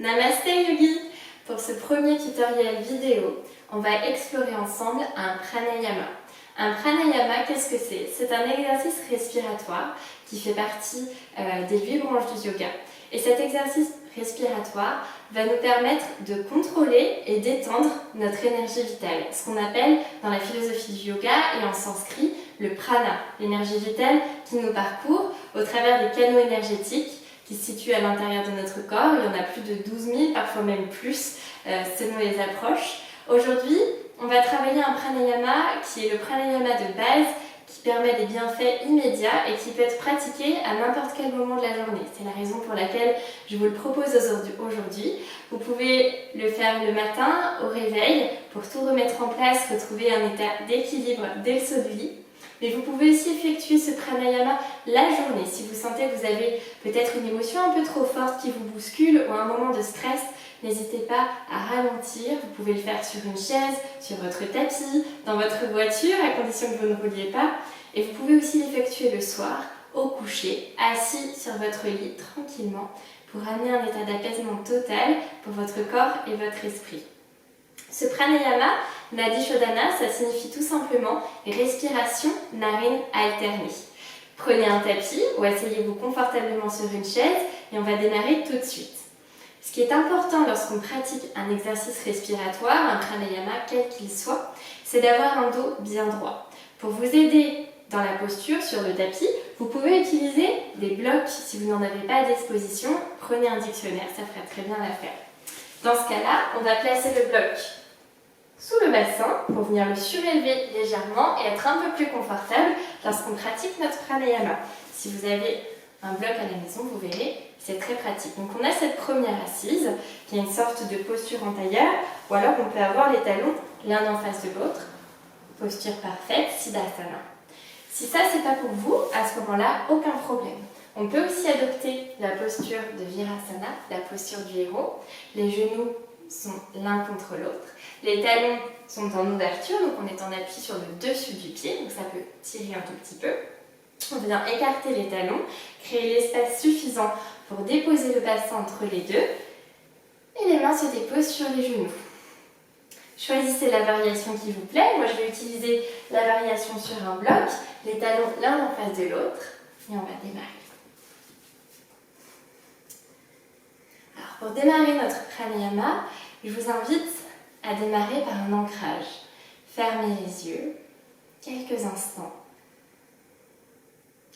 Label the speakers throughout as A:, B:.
A: Namasté Yogi! Pour ce premier tutoriel vidéo, on va explorer ensemble un pranayama. Un pranayama, qu'est-ce que c'est? C'est un exercice respiratoire qui fait partie des 8 branches du yoga. Et cet exercice respiratoire va nous permettre de contrôler et d'étendre notre énergie vitale. Ce qu'on appelle dans la philosophie du yoga et en sanskrit le prana, l'énergie vitale qui nous parcourt au travers des canaux énergétiques qui se situent à l'intérieur de notre corps. Il y en a plus de 12 000, parfois même plus, selon les approches. Aujourd'hui, on va travailler un pranayama qui est le pranayama de base, qui permet des bienfaits immédiats et qui peut être pratiqué à n'importe quel moment de la journée. C'est la raison pour laquelle je vous le propose aujourd'hui. Vous pouvez le faire le matin au réveil pour tout remettre en place, retrouver un état d'équilibre dès le saut du lit. Mais vous pouvez aussi effectuer ce pranayama la journée. Si vous sentez que vous avez peut-être une émotion un peu trop forte qui vous bouscule ou un moment de stress, n'hésitez pas à ralentir. Vous pouvez le faire sur une chaise, sur votre tapis, dans votre voiture, à condition que vous ne rouliez pas. Et vous pouvez aussi l'effectuer le soir, au coucher, assis sur votre lit tranquillement, pour amener un état d'apaisement total pour votre corps et votre esprit. Ce pranayama, Nadi Shodhana, ça signifie tout simplement respiration narine alternée. Prenez un tapis ou asseyez-vous confortablement sur une chaise et on va démarrer tout de suite. Ce qui est important lorsqu'on pratique un exercice respiratoire, un pranayama quel qu'il soit, c'est d'avoir un dos bien droit. Pour vous aider dans la posture sur le tapis, vous pouvez utiliser des blocs. Si vous n'en avez pas à disposition, prenez un dictionnaire, ça fera très bien l'affaire. Dans ce cas-là, on va placer le bloc sous le bassin pour venir le surélever légèrement et être un peu plus confortable lorsqu'on pratique notre pranayama. Si vous avez un bloc à la maison, vous verrez, c'est très pratique. Donc on a cette première assise qui est une sorte de posture en tailleur, ou alors on peut avoir les talons l'un en face de l'autre. Posture parfaite, Siddhasana. Si ça c'est pas pour vous, à ce moment-là, aucun problème. On peut aussi adopter la posture de Virasana, la posture du héros. Les genoux sont l'un contre l'autre. Les talons sont en ouverture, donc on est en appui sur le dessus du pied, donc ça peut tirer un tout petit peu. On vient écarter les talons, créer l'espace suffisant pour déposer le bassin entre les deux. Et les mains se déposent sur les genoux. Choisissez la variation qui vous plaît. Moi, je vais utiliser la variation sur un bloc, les talons l'un en face de l'autre. Et on va démarrer. Alors, pour démarrer notre pranayama, je vous invite à démarrer par un ancrage. Fermez les yeux quelques instants.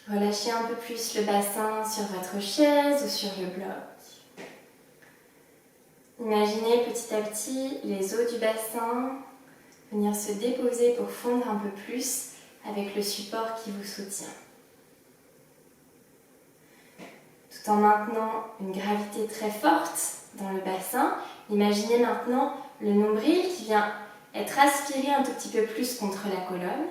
A: Relâchez un peu plus le bassin sur votre chaise ou sur le bloc. Imaginez petit à petit les os du bassin venir se déposer pour fondre un peu plus avec le support qui vous soutient. Tout en maintenant une gravité très forte dans le bassin, imaginez maintenant le nombril qui vient être aspiré un tout petit peu plus contre la colonne.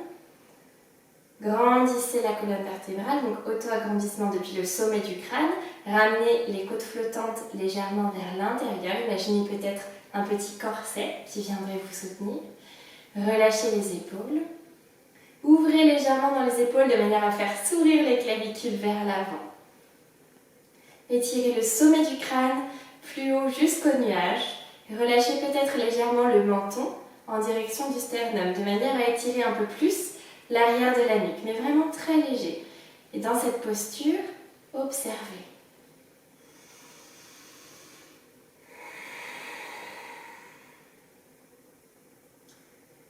A: Grandissez la colonne vertébrale, donc auto-agrandissement depuis le sommet du crâne. Ramenez les côtes flottantes légèrement vers l'intérieur. Imaginez peut-être un petit corset qui viendrait vous soutenir. Relâchez les épaules. Ouvrez légèrement dans les épaules de manière à faire sourire les clavicules vers l'avant. Étirez le sommet du crâne plus haut jusqu'au nuage. Relâchez peut-être légèrement le menton en direction du sternum, de manière à étirer un peu plus l'arrière de la nuque, mais vraiment très léger. Et dans cette posture, observez.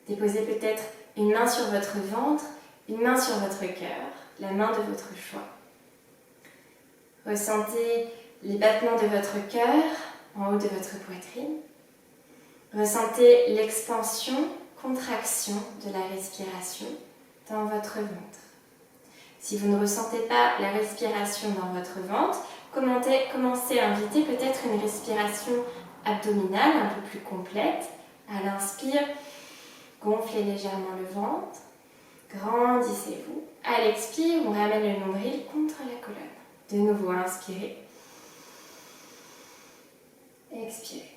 A: Déposez peut-être une main sur votre ventre, une main sur votre cœur, la main de votre choix. Ressentez les battements de votre cœur en haut de votre poitrine. Ressentez l'expansion, contraction de la respiration dans votre ventre. Si vous ne ressentez pas la respiration dans votre ventre, commencez à inviter peut-être une respiration abdominale un peu plus complète. À l'inspire, gonflez légèrement le ventre, grandissez-vous. À l'expire, on ramène le nombril contre la colonne. De nouveau, inspirez. Expirez.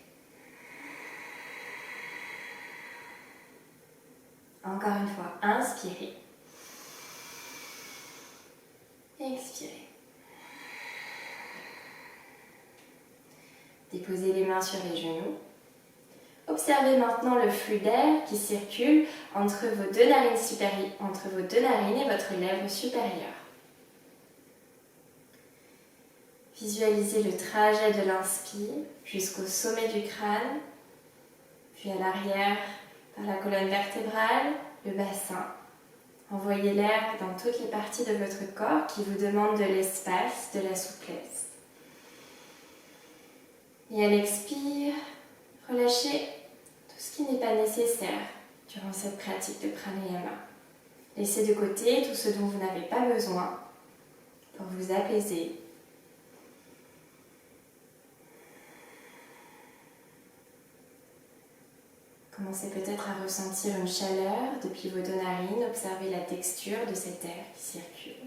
A: Encore une fois, inspirez. Expirez. Déposez les mains sur les genoux. Observez maintenant le flux d'air qui circule entre vos deux narines et votre lèvre supérieure. Visualisez le trajet de l'inspire jusqu'au sommet du crâne, puis à l'arrière par la colonne vertébrale, le bassin. Envoyez l'air dans toutes les parties de votre corps qui vous demandent de l'espace, de la souplesse. Et à l'expire, relâchez tout ce qui n'est pas nécessaire durant cette pratique de pranayama. Laissez de côté tout ce dont vous n'avez pas besoin pour vous apaiser. Commencez peut-être à ressentir une chaleur depuis vos deux narines. Observez la texture de cet air qui circule.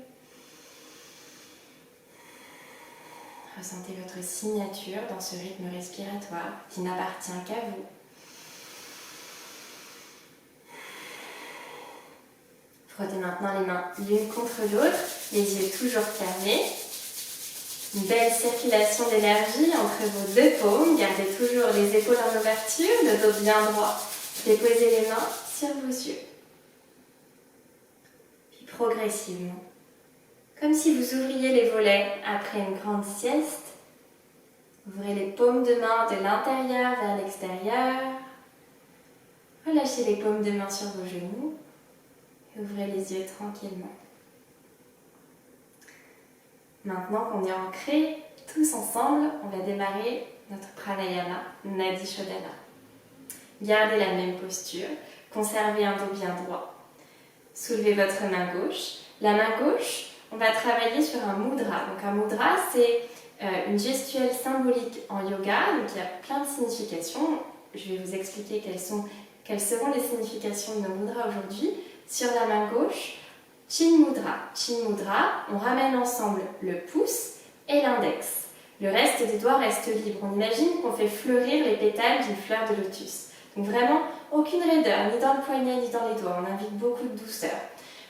A: Ressentez votre signature dans ce rythme respiratoire qui n'appartient qu'à vous. Frottez maintenant les mains l'une contre l'autre, les yeux toujours fermés. Une belle circulation d'énergie entre vos deux paumes. Gardez toujours les épaules en ouverture, le dos bien droit. Déposez les mains sur vos yeux. Puis progressivement, comme si vous ouvriez les volets après une grande sieste, ouvrez les paumes de main de l'intérieur vers l'extérieur. Relâchez les paumes de main sur vos genoux et ouvrez les yeux tranquillement. Maintenant qu'on est ancrés tous ensemble, on va démarrer notre pranayama Nadi Shodhana. Gardez la même posture, conservez un dos bien droit. Soulevez votre main gauche. La main gauche, on va travailler sur un mudra. Donc un mudra, c'est une gestuelle symbolique en yoga. Donc il y a plein de significations. Je vais vous expliquer quelles seront les significations de nos mudras aujourd'hui. Sur la main gauche, Chin Mudra. Chin Mudra, on ramène ensemble le pouce et l'index. Le reste des doigts reste libre. On imagine qu'on fait fleurir les pétales d'une fleur de lotus. Donc vraiment, aucune raideur, ni dans le poignet, ni dans les doigts. On invite beaucoup de douceur.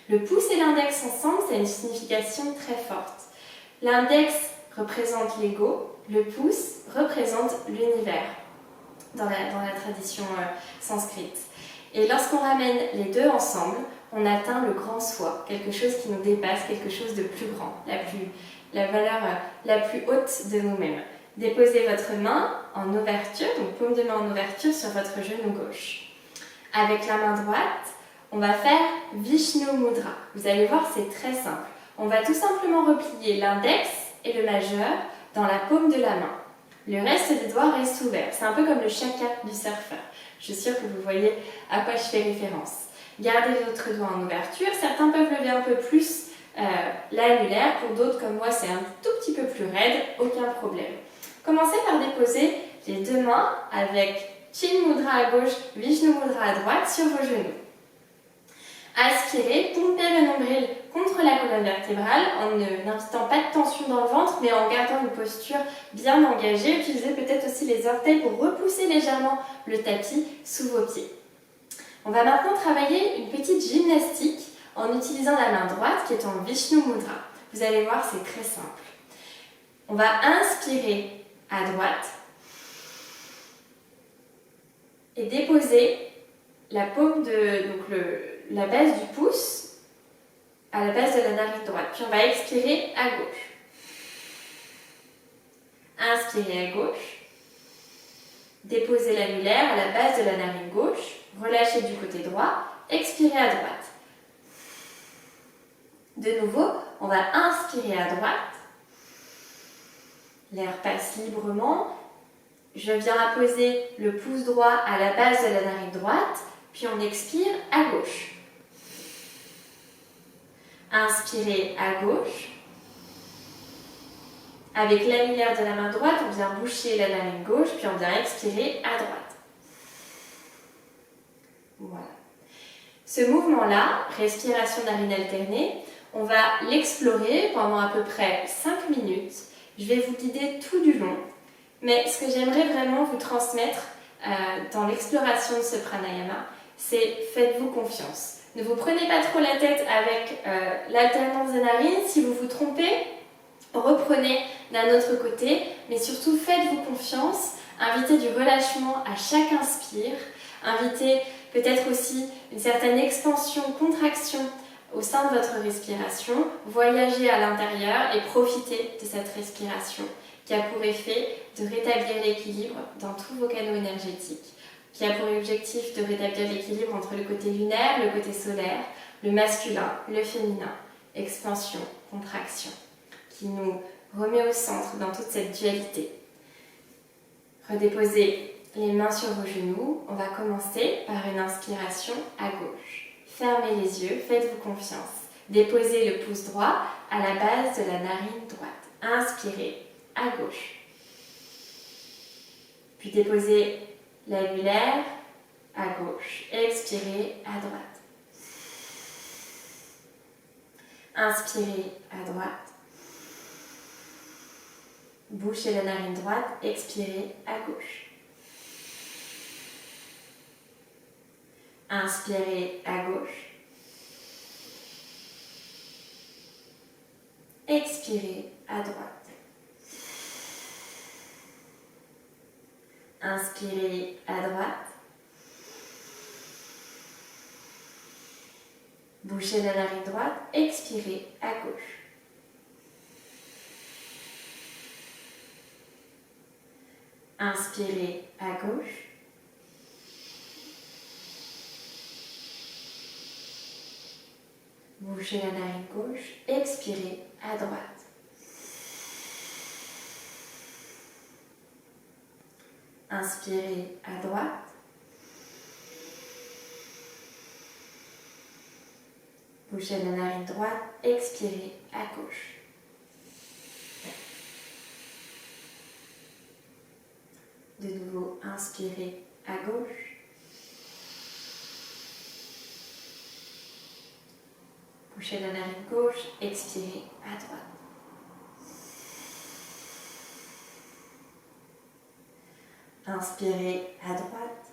A: Le pouce et l'index ensemble, c'est une signification très forte. L'index représente l'ego, le pouce représente l'univers dans la tradition sanskrite. Et lorsqu'on ramène les deux ensemble, on atteint le grand soi, quelque chose qui nous dépasse, quelque chose de plus grand, la valeur la plus haute de nous-mêmes. Déposez votre main en ouverture, donc paume de main en ouverture sur votre genou gauche. Avec la main droite, on va faire Vishnu Mudra. Vous allez voir, c'est très simple. On va tout simplement replier l'index et le majeur dans la paume de la main. Le reste des doigts reste ouvert. C'est un peu comme le chakra du surfeur. Je suis sûre que vous voyez à quoi je fais référence. Gardez votre doigt en ouverture. Certains peuvent lever un peu plus l'annulaire. Pour d'autres, comme moi, c'est un tout petit peu plus raide. Aucun problème. Commencez par déposer les deux mains avec Chin Mudra à gauche, Vishnu Mudra à droite sur vos genoux. Aspirez, pompez le nombril contre la colonne vertébrale en n'invitant pas de tension dans le ventre, mais en gardant une posture bien engagée. Utilisez peut-être aussi les orteils pour repousser légèrement le tapis sous vos pieds. On va maintenant travailler une petite gymnastique en utilisant la main droite qui est en Vishnu Mudra. Vous allez voir, c'est très simple. On va inspirer à droite et déposer la paume la base du pouce à la base de la narine droite. Puis on va expirer à gauche. Inspirez à gauche. Déposez l'annulaire à la base de la narine gauche. Relâchez du côté droit. Expirez à droite. De nouveau, on va inspirer à droite. L'air passe librement. Je viens apposer le pouce droit à la base de la narine droite. Puis on expire à gauche. Inspirez à gauche. Avec l'annulaire de la main droite, on vient boucher la narine gauche, puis on vient expirer à droite. Voilà. Ce mouvement-là, respiration narine alternée, on va l'explorer pendant à peu près 5 minutes. Je vais vous guider tout du long. Mais ce que j'aimerais vraiment vous transmettre dans l'exploration de ce pranayama, c'est faites-vous confiance. Ne vous prenez pas trop la tête avec l'alternance des narines. Si vous vous trompez, reprenez d'un autre côté, mais surtout faites-vous confiance, invitez du relâchement à chaque inspire, invitez peut-être aussi une certaine expansion, contraction au sein de votre respiration, voyagez à l'intérieur et profitez de cette respiration qui a pour effet de rétablir l'équilibre dans tous vos canaux énergétiques, qui a pour objectif de rétablir l'équilibre entre le côté lunaire, le côté solaire, le masculin, le féminin, expansion, contraction, qui nous remet au centre dans toute cette dualité. Redéposez les mains sur vos genoux. On va commencer par une inspiration à gauche. Fermez les yeux, faites-vous confiance. Déposez le pouce droit à la base de la narine droite. Inspirez à gauche. Puis déposez l'annulaire à gauche. Expirez à droite. Inspirez à droite. Bouchez la narine droite, expirez à gauche. Inspirez à gauche. Expirez à droite. Inspirez à droite. Bouchez la narine droite, expirez à gauche. Inspirez à gauche. Bouchez la narine gauche, expirez à droite. Inspirez à droite. Bouchez la narine droite, expirez à gauche. De nouveau, inspirez à gauche. Bouchez la narine gauche, expirez à droite. Inspirez à droite.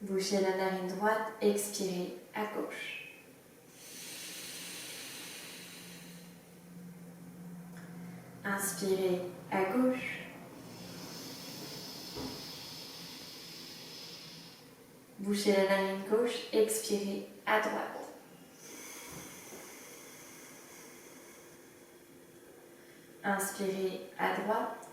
A: Bouchez la narine droite, expirez à gauche. Inspirez à gauche. Bouchez la narine gauche, expirez à droite. Inspirez à droite.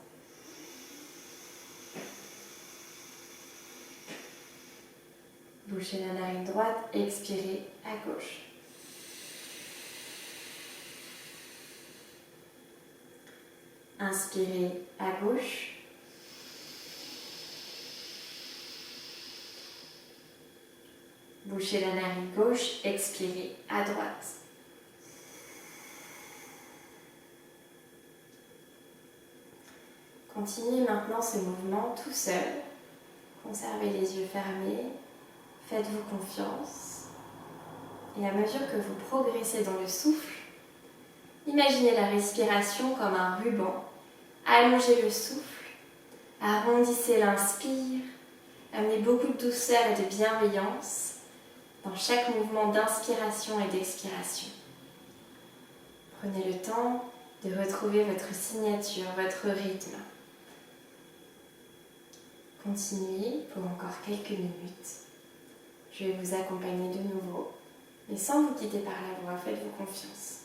A: Bouchez la narine droite, expirez à gauche. Inspirez à gauche. Bouchez la narine gauche, expirez à droite. Continuez maintenant ce mouvement tout seul. Conservez les yeux fermés. Faites-vous confiance. Et à mesure que vous progressez dans le souffle, imaginez la respiration comme un ruban. Allongez le souffle. Arrondissez l'inspire. Amenez beaucoup de douceur et de bienveillance dans chaque mouvement d'inspiration et d'expiration. Prenez le temps de retrouver votre signature, votre rythme. Continuez pour encore quelques minutes. Je vais vous accompagner de nouveau, mais sans vous quitter par la voix, faites-vous confiance.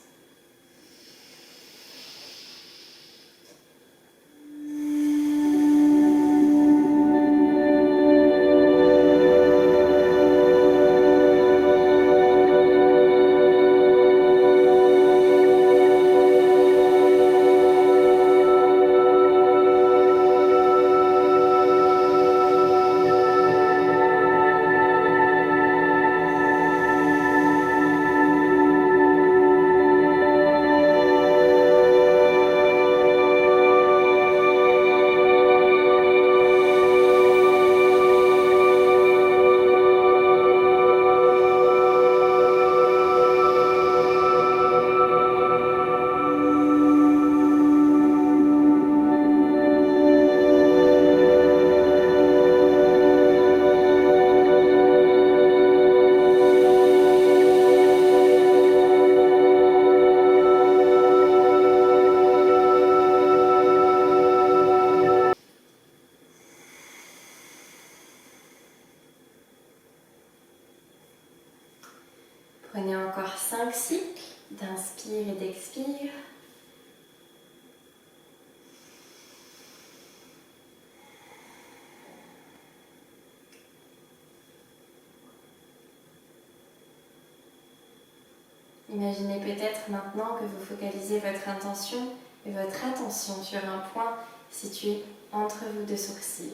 A: Imaginez peut-être maintenant que vous focalisez votre intention et votre attention sur un point situé entre vos deux sourcils.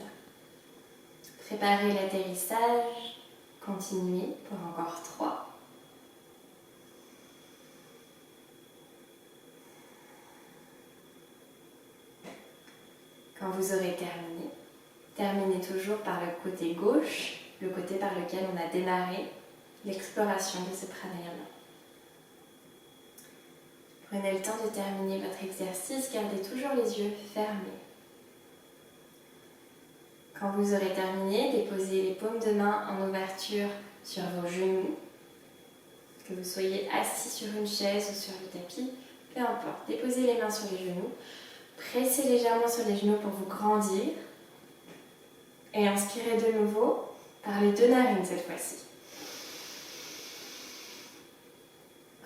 A: Préparez l'atterrissage, continuez pour encore 3. Quand vous aurez terminé, terminez toujours par le côté gauche, le côté par lequel on a démarré l'exploration de ce pranayama. Prenez le temps de terminer votre exercice, gardez toujours les yeux fermés. Quand vous aurez terminé, déposez les paumes de main en ouverture sur vos genoux. Que vous soyez assis sur une chaise ou sur le tapis, peu importe. Déposez les mains sur les genoux. Pressez légèrement sur les genoux pour vous grandir. Et inspirez de nouveau par les 2 narines cette fois-ci.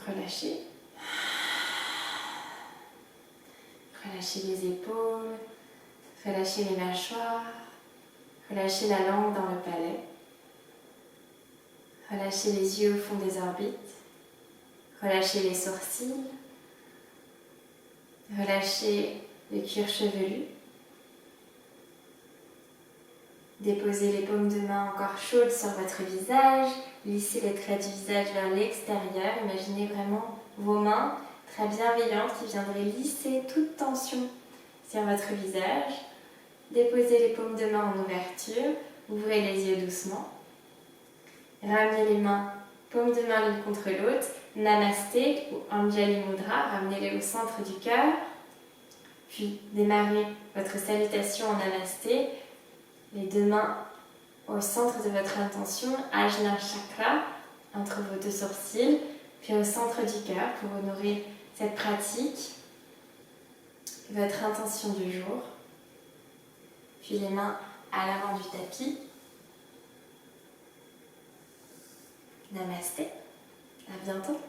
A: Relâchez. Relâchez les épaules. Relâchez les mâchoires. Relâchez la langue dans le palais. Relâchez les yeux au fond des orbites. Relâchez les sourcils. Relâchez le cuir chevelu. Déposez les paumes de main encore chaudes sur votre visage. Lissez les traits du visage vers l'extérieur. Imaginez vraiment vos mains très bienveillantes qui viendraient lisser toute tension sur votre visage. Déposez les paumes de main en ouverture. Ouvrez les yeux doucement. Ramenez les mains, paumes de main l'une contre l'autre. Namasté ou Anjali Mudra. Ramenez-les au centre du cœur. Puis démarrez votre salutation en Namasté. Les 2 mains au centre de votre intention, Ajna Chakra, entre vos 2 sourcils, puis au centre du cœur pour honorer cette pratique, votre intention du jour. Puis les mains à l'avant du tapis. Namasté, à bientôt.